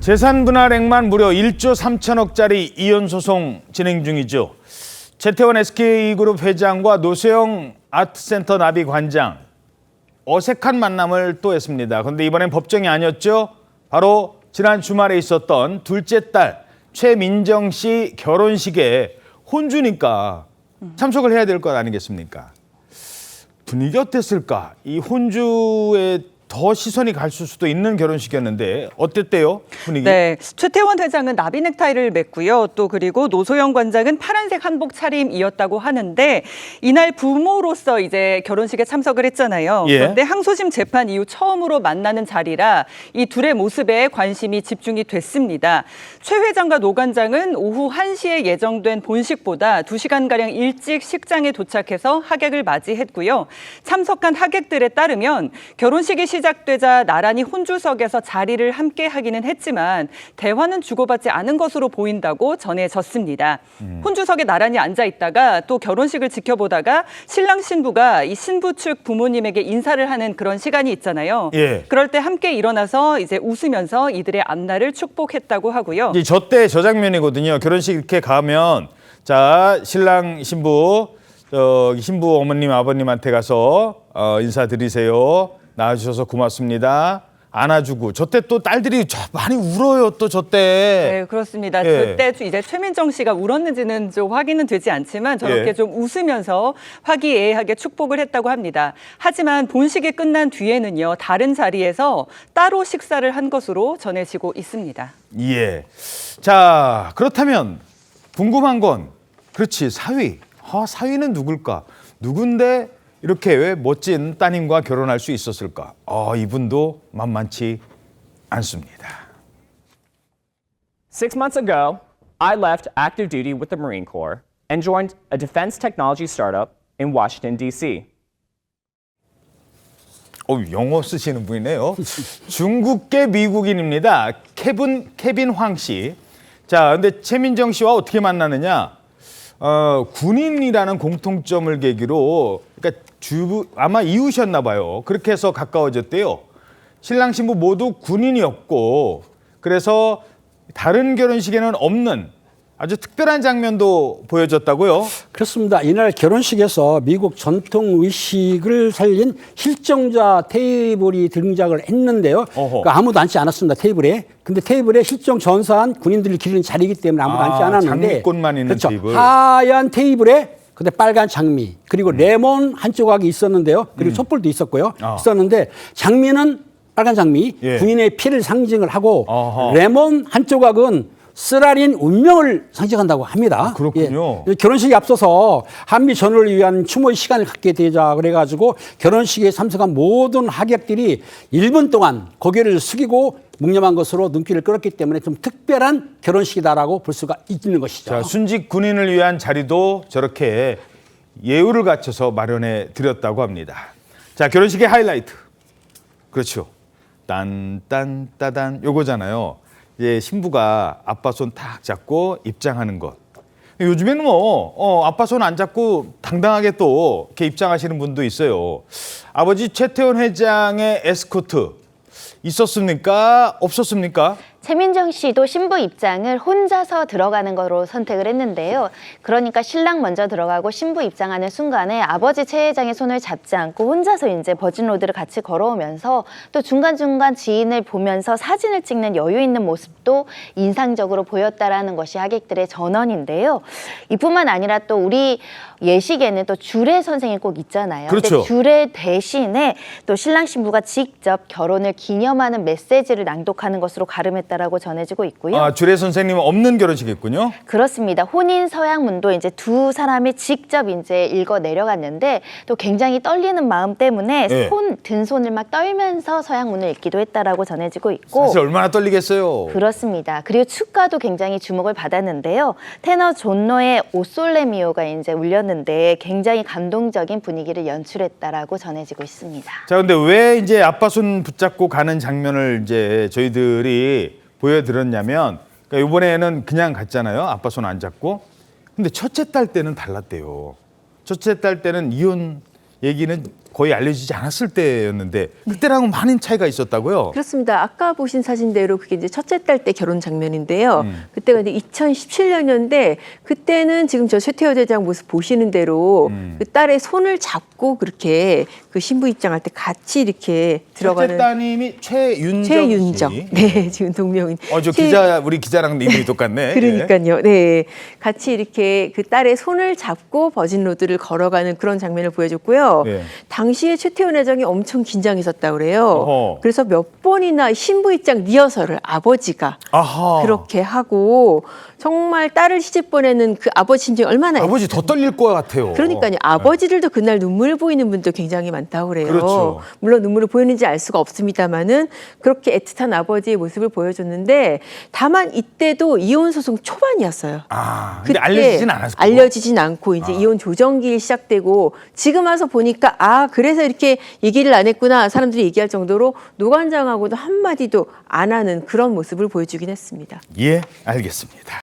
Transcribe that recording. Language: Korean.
재산분할액만 무려 1조 3천억짜리 이혼 소송 진행 중이죠. 최태원 SK그룹 회장과 노소영 아트센터 나비 관장 어색한 만남을 또 했습니다. 그런데 이번엔 법정이 아니었죠. 바로 지난 주말에 있었던 둘째 딸 최민정 씨 결혼식에 혼주니까 참석을 해야 될 것 아니겠습니까? 분위기 어땠을까? 이 혼주에 더 시선이 갈 수도 있는 결혼식이었는데 어땠대요? 분위기? 네, 최태원 회장은 나비 넥타이를 맸고요. 또 그리고 노소영 관장은 파란색 한복 차림이었다고 하는데 이날 부모로서 이제 결혼식에 참석을 했잖아요. 예. 그런데 항소심 재판 이후 처음으로 만나는 자리라 이 둘의 모습에 관심이 집중이 됐습니다. 최 회장과 노 관장은 오후 1시에 예정된 본식보다 2시간가량 일찍 식장에 도착해서 하객을 맞이했고요. 참석한 하객들에 따르면 결혼식이 시작되자 나란히 혼주석에서 자리를 함께 하기는 했지만 대화는 주고받지 않은 것으로 보인다고 전해졌습니다. 혼주석에 나란히 앉아 있다가 또 결혼식을 지켜보다가 신랑 신부가 이 신부 측 부모님에게 인사를 하는 그런 시간이 있잖아요. 예. 그럴 때 함께 일어나서 이제 웃으면서 이들의 앞날을 축복했다고 하고요. 저때 저 장면이거든요. 결혼식 이렇게 가면 자 신랑 신부 신부 어머님 아버님한테 가서 인사드리세요. 나와주셔서 고맙습니다. 안아주고 저때 또 딸들이 많이 울어요. 또 저때. 네, 그렇습니다. 예. 그때 이제 최민정 씨가 울었는지는 좀 확인은 되지 않지만 저렇게 예. 좀 웃으면서 화기애애하게 축복을 했다고 합니다. 하지만 본식이 끝난 뒤에는요, 다른 자리에서 따로 식사를 한 것으로 전해지고 있습니다. 예. 자 그렇다면 궁금한 건 그렇지 사위. 사위는 누굴까? 누군데 이렇게 왜 멋진 따님과 결혼할 수 있었을까? 이분도 만만치 않습니다. 6 months ago, I left active duty with the Marine Corps and joined a defense technology startup in Washington, D.C. 영어 쓰시는 분이네요. 중국계 미국인입니다. 케빈 황 씨. 자, 근데 최민정 씨와 어떻게 만나느냐? 군인이라는 공통점을 계기로, 그러니까 아마 이웃이었나 봐요. 그렇게 해서 가까워졌대요. 신랑 신부 모두 군인이었고, 그래서 다른 결혼식에는 없는 아주 특별한 장면도 보여줬다고요? 그렇습니다. 이날 결혼식에서 미국 전통 의식을 살린 실종자 테이블이 등장을 했는데요. 그러니까 아무도 앉지 않았습니다. 테이블에. 근데 테이블에 실종 전사한 군인들을 기리는 자리이기 때문에 아무도 앉지 않았는데. 장미꽃만 있는 그렇죠. 테이블. 하얀 테이블에 근데 빨간 장미 그리고 레몬 한 조각이 있었는데요. 그리고 촛불도 있었고요. 있었는데 장미는 빨간 장미, 예. 군인의 피를 상징을 하고 레몬 한 조각은 쓰라린 운명을 상징한다고 합니다. 그렇군요. 예. 결혼식에 앞서서 한미 전후를 위한 추모의 시간을 갖게 되자 그래가지고 결혼식에 참석한 모든 하객들이 1분 동안 고개를 숙이고 묵념한 것으로 눈길을 끌었기 때문에 좀 특별한 결혼식이다라고 볼 수가 있는 것이죠. 자, 순직 군인을 위한 자리도 저렇게 예우를 갖춰서 마련해 드렸다고 합니다. 자, 결혼식의 하이라이트. 그렇죠. 딴딴따단 요거잖아요. 이제 신부가 아빠 손 탁 잡고 입장하는 것. 요즘에는 아빠 손 안 잡고 당당하게 또 이렇게 입장하시는 분도 있어요. 아버지 최태원 회장의 에스코트 있었습니까? 없었습니까? 최민정 씨도 신부 입장을 혼자서 들어가는 거로 선택을 했는데요. 그러니까 신랑 먼저 들어가고 신부 입장하는 순간에 아버지 최 회장의 손을 잡지 않고 혼자서 이제 버진로드를 같이 걸어오면서 또 중간중간 지인을 보면서 사진을 찍는 여유 있는 모습도 인상적으로 보였다라는 것이 하객들의 전언인데요. 이뿐만 아니라 또 우리 예식에는 또 주례 선생이 꼭 있잖아요. 그렇죠. 근데 주례 대신에 또 신랑 신부가 직접 결혼을 기념하는 메시지를 낭독하는 것으로 가름했다라고 전해지고 있고요. 주례 선생님 없는 결혼식이었군요. 그렇습니다. 혼인 서약문도 이제 두 사람이 직접 이제 읽어 내려갔는데 또 굉장히 떨리는 마음 때문에 네. 든 손을 막 떨면서 서약문을 읽기도 했다라고 전해지고 있고. 사실 얼마나 떨리겠어요. 그렇습니다. 그리고 축가도 굉장히 주목을 받았는데요. 테너 존노의 오 솔레미오가 이제 울렸는데 굉장히 감동적인 분위기를 연출했다라고 전해지고 있습니다. 자, 근데 왜 이제 아빠 손 붙잡고 가는 장면을 이제 저희들이 보여드렸냐면, 그러니까 이번에는 그냥 갔잖아요. 아빠 손 안 잡고. 근데 첫째 딸 때는 달랐대요. 첫째 딸 때는 이혼 얘기는 거의 알려지지 않았을 때였는데 그때랑은 많은 차이가 있었다고요? 그렇습니다. 아까 보신 사진대로 그게 이제 첫째 딸 때 결혼 장면인데요. 그때가 이제 2017년인데 그때는 지금 저 최태호 대장 모습 보시는 대로 그 딸의 손을 잡고 그렇게 그 신부 입장할 때 같이 이렇게 들어가는 첫째 따님이 최윤정 최윤정. 씨. 네, 지금 동명인. 우리 기자랑 이름이 똑같네. 그러니까요. 네. 같이 이렇게 그 딸의 손을 잡고 버진 로드를 걸어가는 그런 장면을 보여줬고요. 네. 당시에 최태원 회장이 엄청 긴장했었다고 그래요. 어허. 그래서 몇 번이나 신부 입장 리허설을 아버지가 아하. 그렇게 하고 정말 딸을 시집 보내는 그 아버지 심정이 얼마나 아버지 더 떨릴 것 같아요. 그러니까요. 아버지들도 그날 눈물 보이는 분도 굉장히 많다고 그래요. 그렇죠. 물론 눈물을 보이는지 알 수가 없습니다만은 그렇게 애틋한 아버지의 모습을 보여줬는데 다만 이때도 이혼 소송 초반이었어요. 근데 알려지진 않았고. 알려지진 않고 이제 이혼 조정기 시작되고 지금 와서 보니까 그래서 이렇게 얘기를 안 했구나 사람들이 얘기할 정도로 노관장하고도 한마디도 안 하는 그런 모습을 보여주긴 했습니다. 예, 알겠습니다.